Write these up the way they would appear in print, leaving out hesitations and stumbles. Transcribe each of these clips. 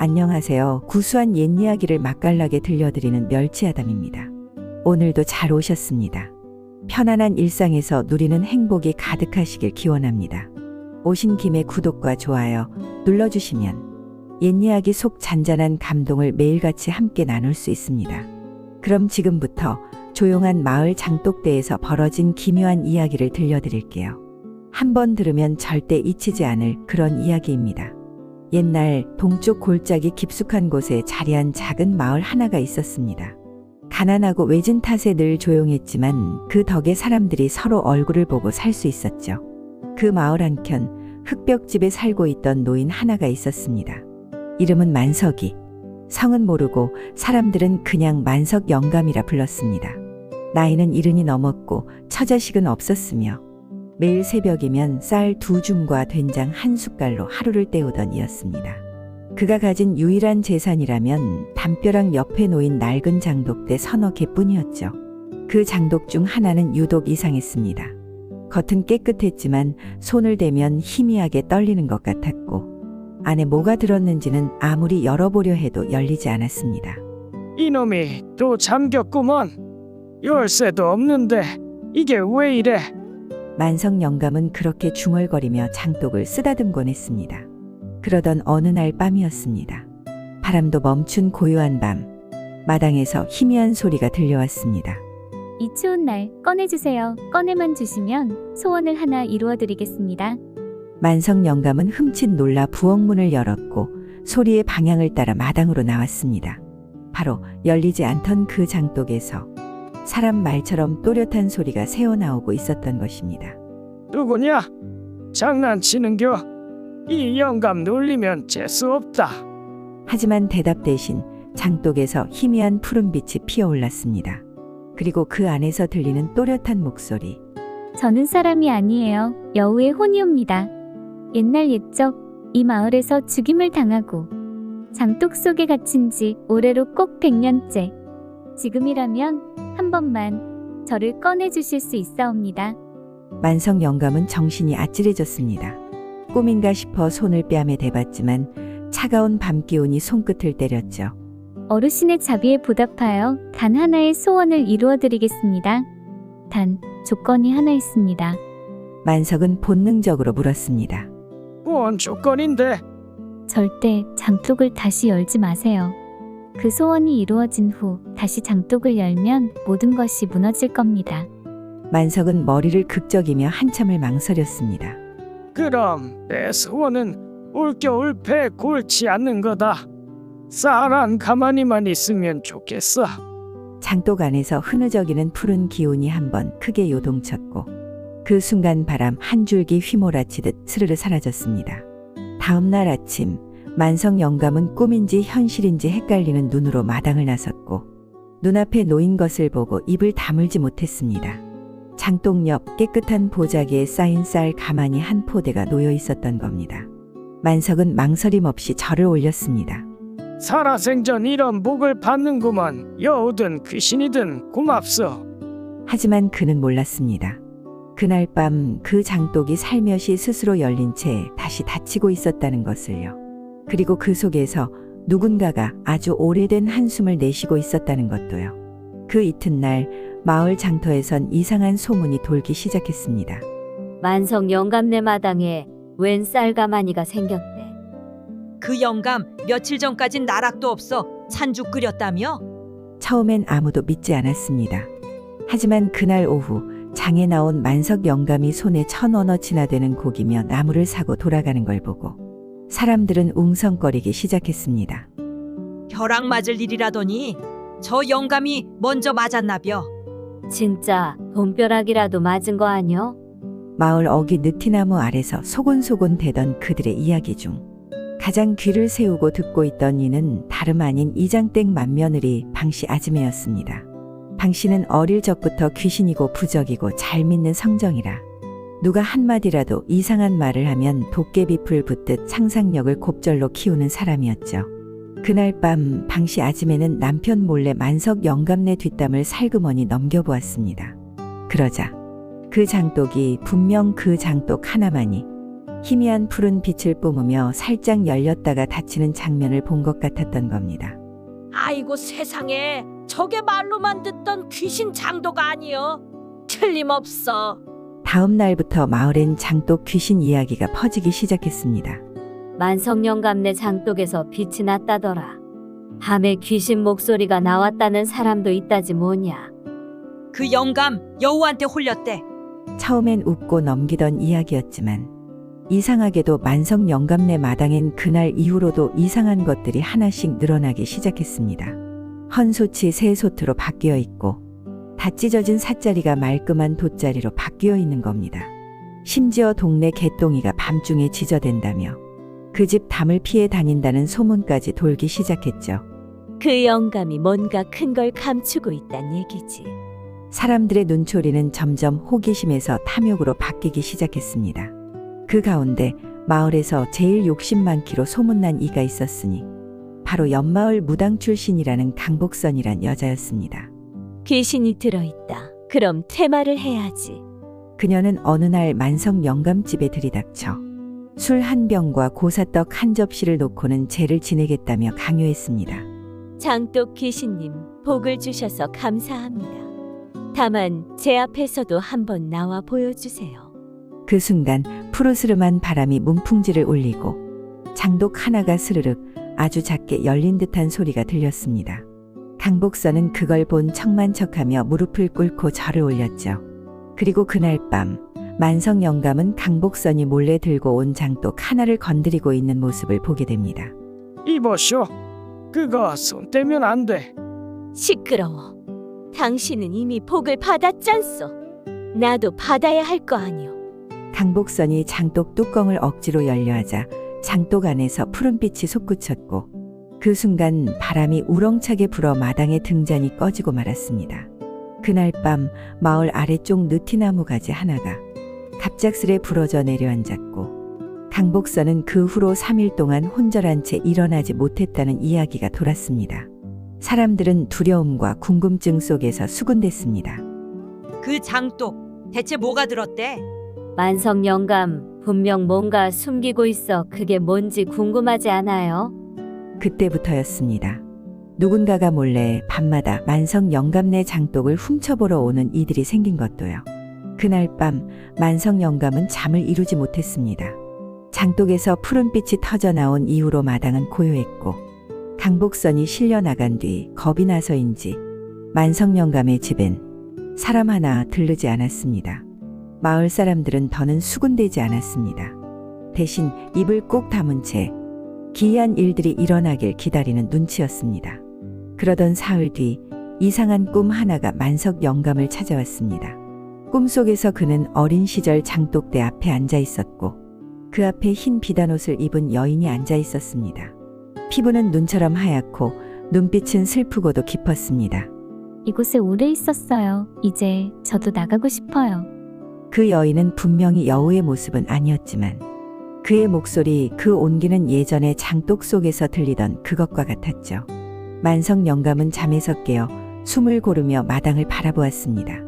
안녕하세요. 구수한 옛 이야기를 맛깔나게 들려드리는 멸치아담입니다. 오늘도 잘 오셨습니다. 편안한 일상에서 누리는 행복이 가득하시길 기원합니다. 오신 김에 구독과 좋아요 눌러주시면 옛 이야기 속 잔잔한 감동을 매일같이 함께 나눌 수 있습니다. 그럼 지금부터 조용한 마을 장독대에서 벌어진 기묘한 이야기를 들려드릴게요. 한번 들으면 절대 잊히지 않을 그런 이야기입니다. 옛날 동쪽 골짜기 깊숙한 곳에 자리한 작은 마을 하나가 있었습니다. 가난하고 외진 탓에 늘 조용했지만 그 덕에 사람들이 서로 얼굴을 보고 살 수 있었죠. 그 마을 한켠 흙벽집에 살고 있던 노인 하나가 있었습니다. 이름은 만석이. 성은 모르고 사람들은 그냥 만석 영감이라 불렀습니다. 나이는 70이 넘었고 처자식은 없었으며 매일 새벽이면 쌀 2줌과 된장 1숟갈로 하루를 때우던 이였습니다. 그가 가진 유일한 재산이라면 담벼락 옆에 놓인 낡은 장독대 서너 개뿐이었죠. 그 장독 중 하나는 유독 이상했습니다. 겉은 깨끗했지만 손을 대면 희미하게 떨리는 것 같았고 안에 뭐가 들었는지는 아무리 열어보려 해도 열리지 않았습니다. 이놈이 또 잠겼구먼. 열쇠도 없는데 이게 왜 이래? 만석 영감은 그렇게 중얼거리며 장독을 쓰다듬곤 했습니다. 그러던 어느 날 밤이었습니다. 바람도 멈춘 고요한 밤, 마당에서 희미한 소리가 들려왔습니다. 이 추운 날 꺼내주세요. 꺼내만 주시면 소원을 하나 이루어드리겠습니다. 만석 영감은 흠칫 놀라 부엌문을 열었고 소리의 방향을 따라 마당으로 나왔습니다. 바로 열리지 않던 그 장독에서 사람 말처럼 또렷한 소리가 새어나오고 있었던 것입니다. 누구냐? 장난치는겨? 이 영감 놀리면 재수없다. 하지만 대답 대신 장독에서 희미한 푸른빛이 피어올랐습니다. 그리고 그 안에서 들리는 또렷한 목소리. 저는 사람이 아니에요. 여우의 혼이옵니다. 옛날 옛적 이 마을에서 죽임을 당하고 장독 속에 갇힌 지 올해로 꼭 100년째. 지금이라면 한 번만 저를 꺼내주실 수 있사옵니다. 만석 영감은 정신이 아찔해졌습니다. 꿈인가 싶어 손을 뺨에 대봤지만 차가운 밤 기운이 손끝을 때렸죠. 어르신의 자비에 보답하여 단 하나의 소원을 이루어드리겠습니다. 단 조건이 하나 있습니다. 만석은 본능적으로 물었습니다. 뭔 조건인데? 절대 장독을 다시 열지 마세요. 그 소원이 이루어진 후 다시 장독을 열면 모든 것이 무너질 겁니다. 만석은 머리를 극적이며 한참을 망설였습니다. 그럼 내 소원은 올겨울 배 골치 않는 거다. 쌀안 가만히만 있으면 좋겠어. 장독 안에서 흐느적이는 푸른 기운이 한번 크게 요동쳤고 그 순간 바람 한 줄기 휘몰아치듯 스르르 사라졌습니다. 다음 날 아침 만석 영감은 꿈인지 현실인지 헷갈리는 눈으로 마당을 나섰고 눈앞에 놓인 것을 보고 입을 다물지 못했습니다. 장독 옆 깨끗한 보자기에 쌓인 쌀 가만히 한 포대가 놓여 있었던 겁니다. 만석은 망설임 없이 절을 올렸습니다. 살아생전 이런 복을 받는구먼. 여우든 귀신이든 고맙소. 하지만 그는 몰랐습니다. 그날 밤 그 장독이 살며시 스스로 열린 채 다시 닫히고 있었다는 것을요. 그리고 그 속에서 누군가가 아주 오래된 한숨을 내쉬고 있었다는 것도요. 그 이튿날 마을 장터에선 이상한 소문이 돌기 시작했습니다. 만석 영감네 마당에 웬 쌀가마니가 생겼대. 그 영감 며칠 전까진 나락도 없어 산죽 끓였다며? 처음엔 아무도 믿지 않았습니다. 하지만 그날 오후 장에 나온 만석 영감이 손에 1,000원어치나 되는 고기며 나무를 사고 돌아가는 걸 보고 사람들은 웅성거리기 시작했습니다. 벼락 맞을 일이라더니 저 영감이 먼저 맞았나벼. 진짜 돈벼락이라도 맞은 거 아니여? 마을 어귀 느티나무 아래서 소곤소곤 대던 그들의 이야기 중 가장 귀를 세우고 듣고 있던 이는 다름 아닌 이장댁 맏며느리 방씨 아지매였습니다. 방씨는 어릴 적부터 귀신이고 부적이고 잘 믿는 성정이라 누가 한마디라도 이상한 말을 하면 도깨비풀 붙듯 상상력을 곱절로 키우는 사람이었죠. 그날 밤 방씨 아지매는 남편 몰래 만석 영감네 뒷담을 살그머니 넘겨보았습니다. 그러자 그 장독이 분명 그 장독 하나만이 희미한 푸른 빛을 뿜으며 살짝 열렸다가 닫히는 장면을 본 것 같았던 겁니다. 아이고 세상에, 저게 말로만 듣던 귀신 장도가 아니여. 틀림없어. 다음 날부터 마을엔 장독 귀신 이야기가 퍼지기 시작했습니다. 만성영감네 장독에서 빛이 났다더라. 밤에 귀신 목소리가 나왔다는 사람도 있다지 뭐냐. 그 영감 여우한테 홀렸대. 처음엔 웃고 넘기던 이야기였지만 이상하게도 만성 영감네 마당엔 그날 이후로도 이상한 것들이 하나씩 늘어나기 시작했습니다. 헌소치 새소트로 바뀌어 있고 다 찢어진 삿자리가 말끔한 돗자리로 바뀌어 있는 겁니다. 심지어 동네 개똥이가 밤중에 지저댄다며 그 집 담을 피해 다닌다는 소문까지 돌기 시작했죠. 그 영감이 뭔가 큰 걸 감추고 있단 얘기지. 사람들의 눈초리는 점점 호기심에서 탐욕으로 바뀌기 시작했습니다. 그 가운데 마을에서 제일 욕심 많기로 소문난 이가 있었으니 바로 옆마을 무당 출신이라는 강복선이란 여자였습니다. 귀신이 들어있다. 그럼 퇴마를 해야지. 그녀는 어느 날 만성 영감집에 들이닥쳐 술 한 병과 고사떡 한 접시를 놓고는 죄를 지내겠다며 강요했습니다. 장독 귀신님, 복을 주셔서 감사합니다. 다만 제 앞에서도 한번 나와 보여주세요. 그 순간 푸르스름한 바람이 문풍지를 울리고 장독 하나가 스르륵 아주 작게 열린 듯한 소리가 들렸습니다. 강복선은 그걸 본 척만척하며 무릎을 꿇고 절을 올렸죠. 그리고 그날 밤 만성 영감은 강복선이 몰래 들고 온 장독 하나를 건드리고 있는 모습을 보게 됩니다. 이보쇼. 그거 손 떼면 안 돼. 시끄러워. 당신은 이미 복을 받았잖소. 나도 받아야 할 거 아니오. 강복선이 장독 뚜껑을 억지로 열려하자 장독 안에서 푸른빛이 솟구쳤고 그 순간 바람이 우렁차게 불어 마당의 등잔이 꺼지고 말았습니다. 그날 밤 마을 아래쪽 느티나무 가지 하나가 갑작스레 부러져 내려앉았고 강복선은 그 후로 3일 동안 혼절한 채 일어나지 못했다는 이야기가 돌았습니다. 사람들은 두려움과 궁금증 속에서 수군댔습니다. 그 장독 대체 뭐가 들었대? 만성 영감, 분명 뭔가 숨기고 있어. 그게 뭔지 궁금하지 않아요? 그때부터였습니다. 누군가가 몰래 밤마다 만성 영감네 장독을 훔쳐보러 오는 이들이 생긴 것도요. 그날 밤 만성 영감은 잠을 이루지 못했습니다. 장독에서 푸른빛이 터져 나온 이후로 마당은 고요했고 강복선이 실려 나간 뒤 겁이 나서인지 만성 영감의 집엔 사람 하나 들르지 않았습니다. 마을 사람들은 더는 수군대지 않았습니다. 대신 입을 꼭 다문 채 기이한 일들이 일어나길 기다리는 눈치였습니다. 그러던 사흘 뒤 이상한 꿈 하나가 만석 영감을 찾아왔습니다. 꿈속에서 그는 어린 시절 장독대 앞에 앉아 있었고 그 앞에 흰 비단옷을 입은 여인이 앉아 있었습니다. 피부는 눈처럼 하얗고 눈빛은 슬프고도 깊었습니다. 이곳에 오래 있었어요. 이제 저도 나가고 싶어요. 그 여인은 분명히 여우의 모습은 아니었지만 그의 목소리, 그 온기는 예전에 장독 속에서 들리던 그것과 같았죠. 만석 영감은 잠에서 깨어 숨을 고르며 마당을 바라보았습니다.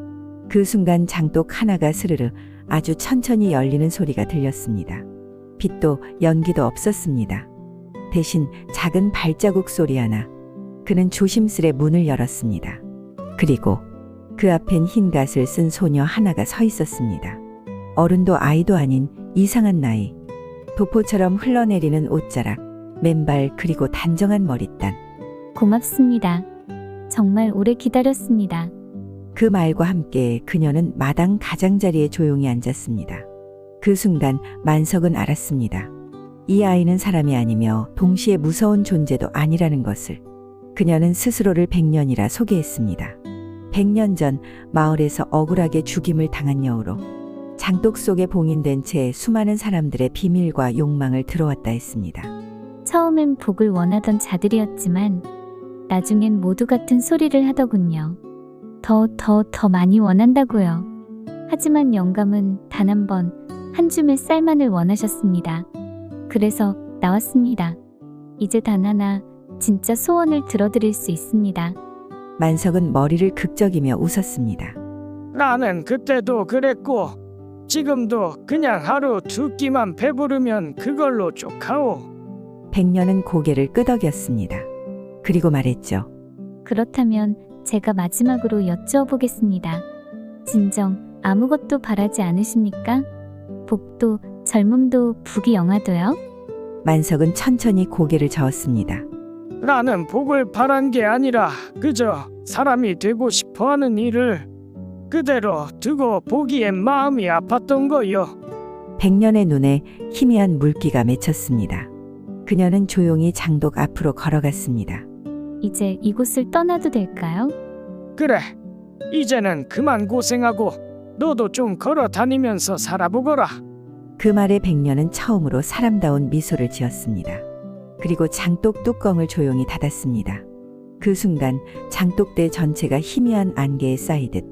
그 순간 장독 하나가 스르르 아주 천천히 열리는 소리가 들렸습니다. 빛도 연기도 없었습니다. 대신 작은 발자국 소리 하나. 그는 조심스레 문을 열었습니다. 그리고 그 앞엔 흰 갓을 쓴 소녀 하나가 서 있었습니다. 어른도 아이도 아닌 이상한 나이. 도포처럼 흘러내리는 옷자락, 맨발 그리고 단정한 머리단. 고맙습니다. 정말 오래 기다렸습니다. 그 말과 함께 그녀는 마당 가장자리에 조용히 앉았습니다. 그 순간 만석은 알았습니다. 이 아이는 사람이 아니며 동시에 무서운 존재도 아니라는 것을. 그녀는 스스로를 100년이라 소개했습니다. 100년 전 마을에서 억울하게 죽임을 당한 여우로 장독 속에 봉인된 채 수많은 사람들의 비밀과 욕망을 들어왔다 했습니다. 처음엔 복을 원하던 자들이었지만 나중엔 모두 같은 소리를 하더군요. 더 많이 원한다고요. 하지만 영감은 단 한 번 한 줌의 쌀만을 원하셨습니다. 그래서 나왔습니다. 이제 단 하나 진짜 소원을 들어드릴 수 있습니다. 만석은 머리를 극적이며 웃었습니다. 나는 그때도 그랬고 지금도 그냥 하루 두 끼만 배부르면 그걸로 족하오. 백년은 고개를 끄덕였습니다. 그리고 말했죠. 그렇다면 제가 마지막으로 여쭈어보겠습니다. 진정 아무것도 바라지 않으십니까? 복도, 젊음도, 부귀영화도요? 만석은 천천히 고개를 저었습니다. 나는 복을 바란 게 아니라 그저 사람이 되고 싶어하는 일을 그대로 두고 보기엔 마음이 아팠던 거요. 백년의 눈에 희미한 물기가 맺혔습니다. 그녀는 조용히 장독 앞으로 걸어갔습니다. 이제 이곳을 떠나도 될까요? 그래, 이제는 그만 고생하고 너도 좀 걸어 다니면서 살아보거라. 그 말에 백년은 처음으로 사람다운 미소를 지었습니다. 그리고 장독 뚜껑을 조용히 닫았습니다. 그 순간 장독대 전체가 희미한 안개에 쌓이듯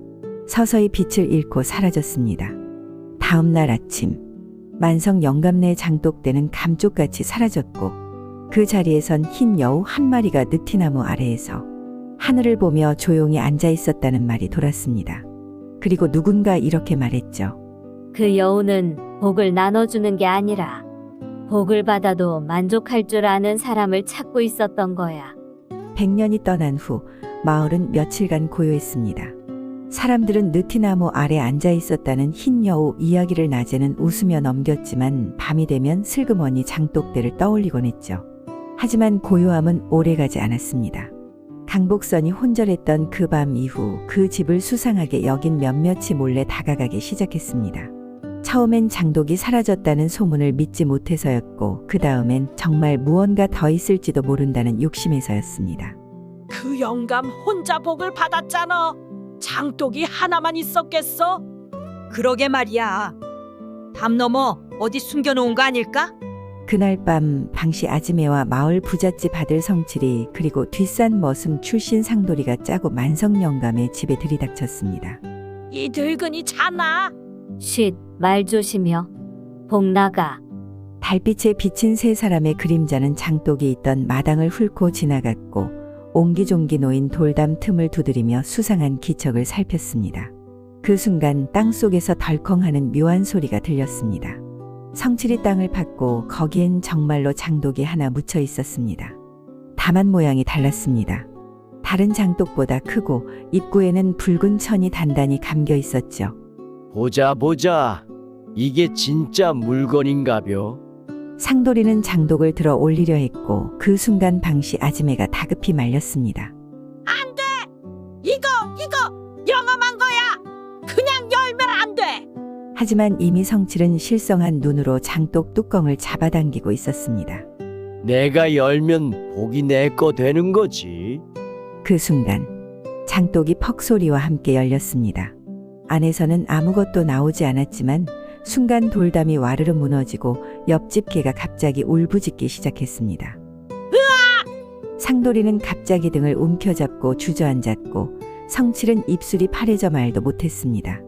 서서히 빛을 잃고 사라졌습니다. 다음 날 아침, 만석 영감네의 장독대는 감쪽같이 사라졌고 그 자리에선 흰 여우 한 마리가 느티나무 아래에서 하늘을 보며 조용히 앉아 있었다는 말이 돌았습니다. 그리고 누군가 이렇게 말했죠. 그 여우는 복을 나눠주는 게 아니라 복을 받아도 만족할 줄 아는 사람을 찾고 있었던 거야. 100년이 떠난 후 마을은 며칠간 고요했습니다. 사람들은 느티나무 아래 앉아 있었다는 흰 여우 이야기를 낮에는 웃으며 넘겼지만 밤이 되면 슬그머니 장독대를 떠올리곤 했죠. 하지만 고요함은 오래가지 않았습니다. 강복선이 혼절했던 그 밤 이후 그 집을 수상하게 여긴 몇몇이 몰래 다가가기 시작했습니다. 처음엔 장독이 사라졌다는 소문을 믿지 못해서였고 그 다음엔 정말 무언가 더 있을지도 모른다는 욕심에서였습니다. 그 영감 혼자 복을 받았잖아. 장독이 하나만 있었겠어? 그러게 말이야. 담 넘어 어디 숨겨놓은 거 아닐까? 그날 밤 방씨 아지매와 마을 부잣집 아들 성칠이 그리고 뒷산 머슴 출신 상돌이가 짜고 만석 영감의 집에 들이닥쳤습니다. 이 늙은이 자나? 쉿, 말 조심여. 복 나가. 달빛에 비친 세 사람의 그림자는 장독이 있던 마당을 훑고 지나갔고 옹기종기 놓인 돌담 틈을 두드리며 수상한 기척을 살폈습니다. 그 순간 땅속에서 덜컹하는 묘한 소리가 들렸습니다. 성칠이 땅을 팠고 거기엔 정말로 장독이 하나 묻혀 있었습니다. 다만 모양이 달랐습니다. 다른 장독보다 크고 입구에는 붉은 천이 단단히 감겨 있었죠. 보자 보자. 이게 진짜 물건인가벼? 상돌이는 장독을 들어 올리려 했고 그 순간 방씨 아지매가 다급히 말렸습니다. 안 돼! 이거 영험한 거야! 그냥 열면 안 돼! 하지만 이미 성칠은 실성한 눈으로 장독 뚜껑을 잡아당기고 있었습니다. 내가 열면 복이 내 거 되는 거지. 그 순간 장독이 퍽 소리와 함께 열렸습니다. 안에서는 아무것도 나오지 않았지만 순간 돌담이 와르르 무너지고 옆집 개가 갑자기 울부짖기 시작했습니다. 상돌이는 갑자기 등을 움켜잡고 주저앉았고 성칠은 입술이 파래져 말도 못했습니다.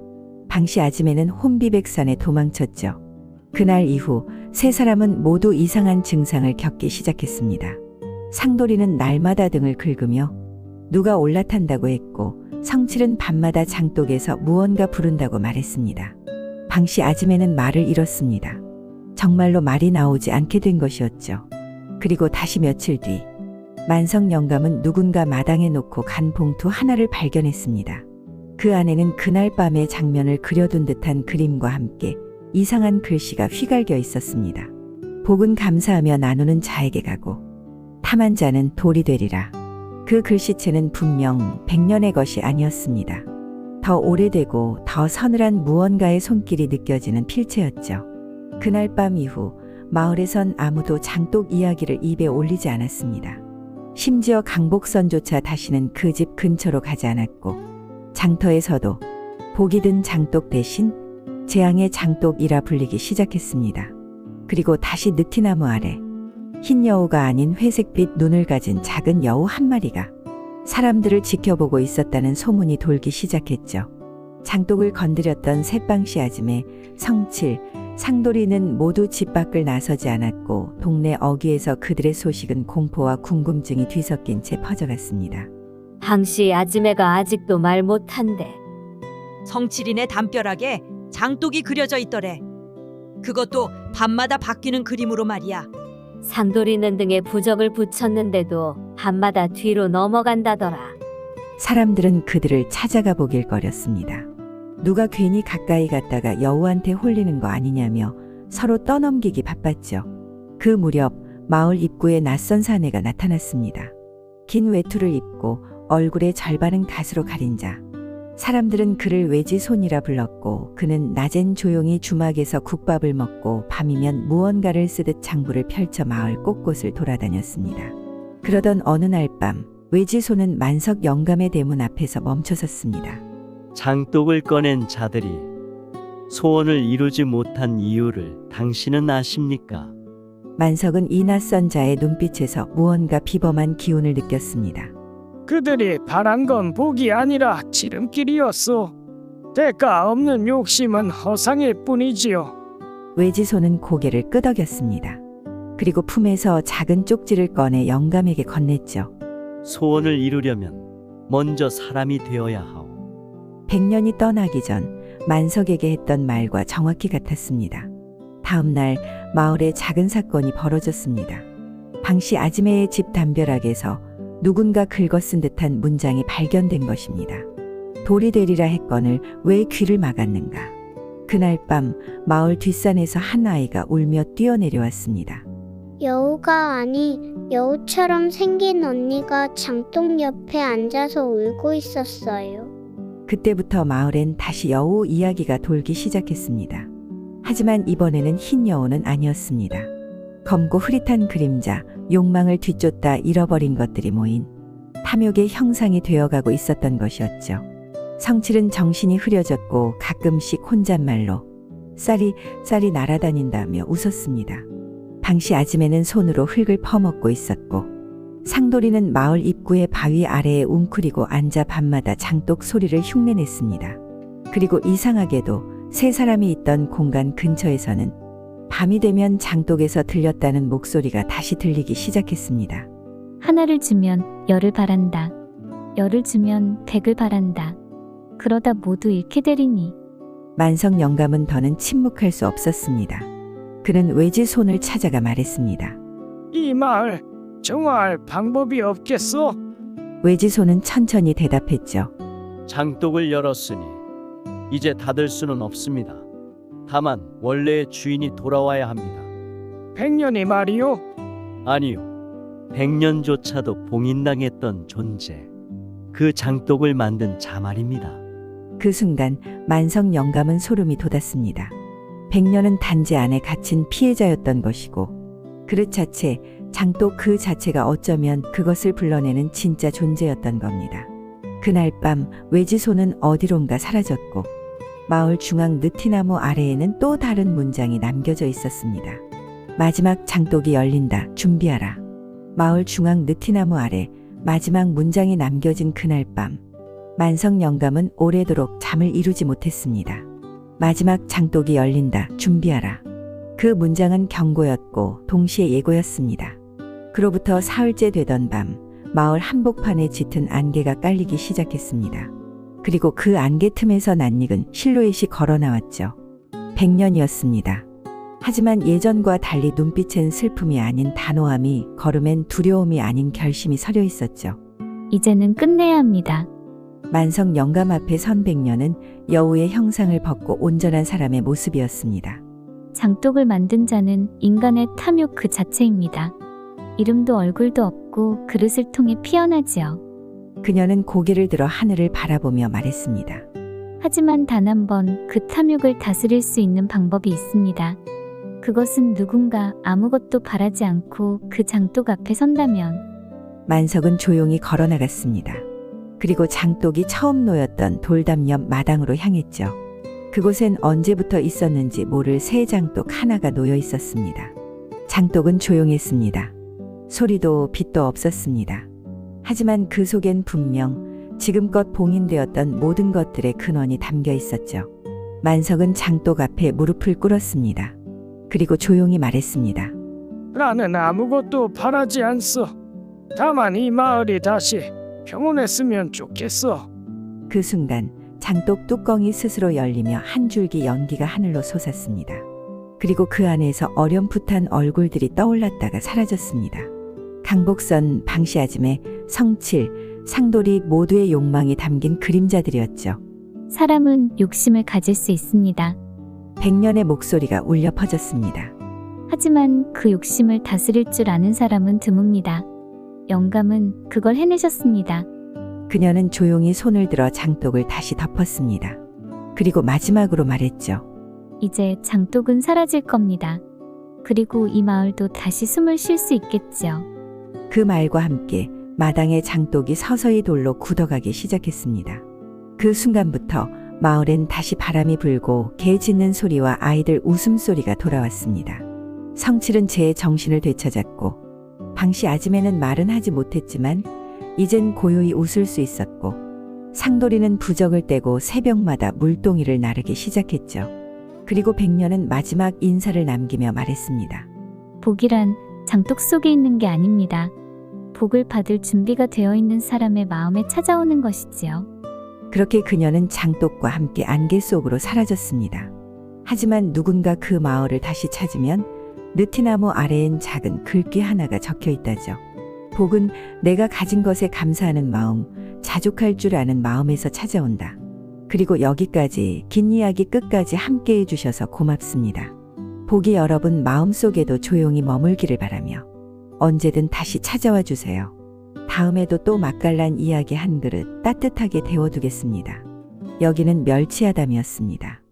방씨 아지매는 혼비백산에 도망쳤죠. 그날 이후 세 사람은 모두 이상한 증상을 겪기 시작했습니다. 상돌이는 날마다 등을 긁으며 누가 올라탄다고 했고 성칠은 밤마다 장독에서 무언가 부른다고 말했습니다. 방씨 아지매는 말을 잃었습니다. 정말로 말이 나오지 않게 된 것이었죠. 그리고 다시 며칠 뒤 만석 영감은 누군가 마당에 놓고 간 봉투 하나를 발견했습니다. 그 안에는 그날 밤의 장면을 그려둔 듯한 그림과 함께 이상한 글씨가 휘갈겨 있었습니다. 복은 감사하며 나누는 자에게 가고 탐한 자는 돌이 되리라. 그 글씨체는 분명 100년의 것이 아니었습니다. 더 오래되고 더 서늘한 무언가의 손길이 느껴지는 필체였죠. 그날 밤 이후 마을에선 아무도 장독 이야기를 입에 올리지 않았습니다. 심지어 강복선조차 다시는 그 집 근처로 가지 않았고 장터에서도 복이 든 장독 대신 재앙의 장독이라 불리기 시작했습니다. 그리고 다시 느티나무 아래 흰 여우가 아닌 회색빛 눈을 가진 작은 여우 한 마리가 사람들을 지켜보고 있었다는 소문이 돌기 시작했죠. 장독을 건드렸던 새방씨 아지매, 성칠, 상돌이는 모두 집 밖을 나서지 않았고 동네 어귀에서 그들의 소식은 공포와 궁금증이 뒤섞인 채 퍼져갔습니다. 방씨 아지매가 아직도 말 못한대. 성칠이네 담벼락에 장독이 그려져 있더래. 그것도 밤마다 바뀌는 그림으로 말이야. 상도리는 등에 부적을 붙였는데도 밤마다 뒤로 넘어간다더라. 사람들은 그들을 찾아가 보길 거렸습니다. 누가 괜히 가까이 갔다가 여우한테 홀리는 거 아니냐며 서로 떠넘기기 바빴죠. 그 무렵 마을 입구에 낯선 사내가 나타났습니다. 긴 외투를 입고 얼굴의 절반은 갓으로 가린 자. 사람들은 그를 외지손이라 불렀고 그는 낮엔 조용히 주막에서 국밥을 먹고 밤이면 무언가를 쓰듯 장부를 펼쳐 마을 곳곳을 돌아다녔습니다. 그러던 어느 날 밤 외지손은 만석 영감의 대문 앞에서 멈춰섰습니다. 장독을 꺼낸 자들이 소원을 이루지 못한 이유를 당신은 아십니까? 만석은 이 낯선 자의 눈빛에서 무언가 비범한 기운을 느꼈습니다. 그들이 바란 건 복이 아니라 지름길이었소. 대가 없는 욕심은 허상일 뿐이지요. 외지손은 고개를 끄덕였습니다. 그리고 품에서 작은 쪽지를 꺼내 영감에게 건넸죠. 소원을 이루려면 먼저 사람이 되어야 하오. 100년이 떠나기 전 만석에게 했던 말과 정확히 같았습니다. 다음 날 마을에 작은 사건이 벌어졌습니다. 방씨 아지매의 집 담벼락에서 누군가 긁어쓴 듯한 문장이 발견된 것입니다. 돌이 되리라 했건을 왜 귀를 막았는가. 그날 밤 마을 뒷산에서 한 아이가 울며 뛰어내려왔습니다. 여우가 아니 여우처럼 생긴 언니가 장독 옆에 앉아서 울고 있었어요. 그때부터 마을엔 다시 여우 이야기가 돌기 시작했습니다. 하지만 이번에는 흰 여우는 아니었습니다. 검고 흐릿한 그림자, 욕망을 뒤쫓다 잃어버린 것들이 모인 탐욕의 형상이 되어가고 있었던 것이었죠. 성칠은 정신이 흐려졌고 가끔씩 혼잣말로 쌀이 날아다닌다며 웃었습니다. 방씨 아지매는 손으로 흙을 퍼먹고 있었고 상도리는 마을 입구의 바위 아래에 웅크리고 앉아 밤마다 장독 소리를 흉내냈습니다. 그리고 이상하게도 세 사람이 있던 공간 근처에서는 밤이 되면 장독에서 들렸다는 목소리가 다시 들리기 시작했습니다. 하나를 주면 열을 바란다. 열을 주면 100을 바란다. 그러다 모두 잃게 되리니. 만석 영감은 더는 침묵할 수 없었습니다. 그는 외지손을 찾아가 말했습니다. 이 마을 정화할 방법이 없겠소? 외지손은 천천히 대답했죠. 장독을 열었으니 이제 닫을 수는 없습니다. 다만 원래의 주인이 돌아와야 합니다. 100년이 말이요? 아니요. 100년조차도 봉인당했던 존재. 그 장독을 만든 자 말입니다. 그 순간 만석 영감은 소름이 돋았습니다. 100년은 단지 안에 갇힌 피해자였던 것이고 그릇 자체, 장독 그 자체가 어쩌면 그것을 불러내는 진짜 존재였던 겁니다. 그날 밤 외지손은 어디론가 사라졌고 마을 중앙 느티나무 아래에는 또 다른 문장이 남겨져 있었습니다. 마지막 장독이 열린다. 준비하라. 마을 중앙 느티나무 아래 마지막 문장이 남겨진 그날 밤 만석 영감은 오래도록 잠을 이루지 못했습니다. 마지막 장독이 열린다. 준비하라. 그 문장은 경고였고 동시에 예고였습니다. 그로부터 사흘째 되던 밤 마을 한복판에 짙은 안개가 깔리기 시작했습니다. 그리고 그 안개 틈에서 낯익은 실루엣이 걸어 나왔죠. 100년이었습니다. 하지만 예전과 달리 눈빛엔 슬픔이 아닌 단호함이, 걸음엔 두려움이 아닌 결심이 서려 있었죠. 이제는 끝내야 합니다. 만석 영감 앞에 선 100년은 여우의 형상을 벗고 온전한 사람의 모습이었습니다. 장독을 만든 자는 인간의 탐욕 그 자체입니다. 이름도 얼굴도 없고 그릇을 통해 피어나지요. 그녀는 고개를 들어 하늘을 바라보며 말했습니다. 하지만 단 한 번 그 탐욕을 다스릴 수 있는 방법이 있습니다. 그것은 누군가 아무것도 바라지 않고 그 장독 앞에 선다면. 만석은 조용히 걸어 나갔습니다. 그리고 장독이 처음 놓였던 돌담 옆 마당으로 향했죠. 그곳엔 언제부터 있었는지 모를 새 장독 하나가 놓여 있었습니다. 장독은 조용했습니다. 소리도 빛도 없었습니다. 하지만 그 속엔 분명 지금껏 봉인되었던 모든 것들의 근원이 담겨 있었죠. 만석은 장독 앞에 무릎을 꿇었습니다. 그리고 조용히 말했습니다. 나는 아무것도 바라지 않소. 다만 이 마을이 다시 평온했으면 좋겠어. 그 순간 장독 뚜껑이 스스로 열리며 한 줄기 연기가 하늘로 솟았습니다. 그리고 그 안에서 어렴풋한 얼굴들이 떠올랐다가 사라졌습니다. 강복선, 방시아즈매, 성칠, 상돌이 모두의 욕망이 담긴 그림자들이었죠. 사람은 욕심을 가질 수 있습니다. 백년의 목소리가 울려 퍼졌습니다. 하지만 그 욕심을 다스릴 줄 아는 사람은 드뭅니다. 영감은 그걸 해내셨습니다. 그녀는 조용히 손을 들어 장독을 다시 덮었습니다. 그리고 마지막으로 말했죠. 이제 장독은 사라질 겁니다. 그리고 이 마을도 다시 숨을 쉴 수 있겠죠. 그 말과 함께 마당에 장독이 서서히 돌로 굳어가기 시작했습니다. 그 순간부터 마을엔 다시 바람이 불고 개 짖는 소리와 아이들 웃음소리가 돌아왔습니다. 성칠은 제 정신을 되찾았고 방시 아지매는 말은 하지 못했지만 이젠 고요히 웃을 수 있었고 상돌이는 부적을 떼고 새벽마다 물동이를 나르기 시작했죠. 그리고 백년은 마지막 인사를 남기며 말했습니다. 복이란 장독 속에 있는 게 아닙니다. 복을 받을 준비가 되어 있는 사람의 마음에 찾아오는 것이지요. 그렇게 그녀는 장독과 함께 안개 속으로 사라졌습니다. 하지만 누군가 그 마을을 다시 찾으면 느티나무 아래엔 작은 글귀 하나가 적혀 있다죠. 복은 내가 가진 것에 감사하는 마음, 자족할 줄 아는 마음에서 찾아온다. 그리고 여기까지 긴 이야기 끝까지 함께 해주셔서 고맙습니다. 복이 여러분 마음속에도 조용히 머물기를 바라며 언제든 다시 찾아와 주세요. 다음에도 또 맛깔난 이야기 한 그릇 따뜻하게 데워두겠습니다. 여기는 멸치아담이었습니다.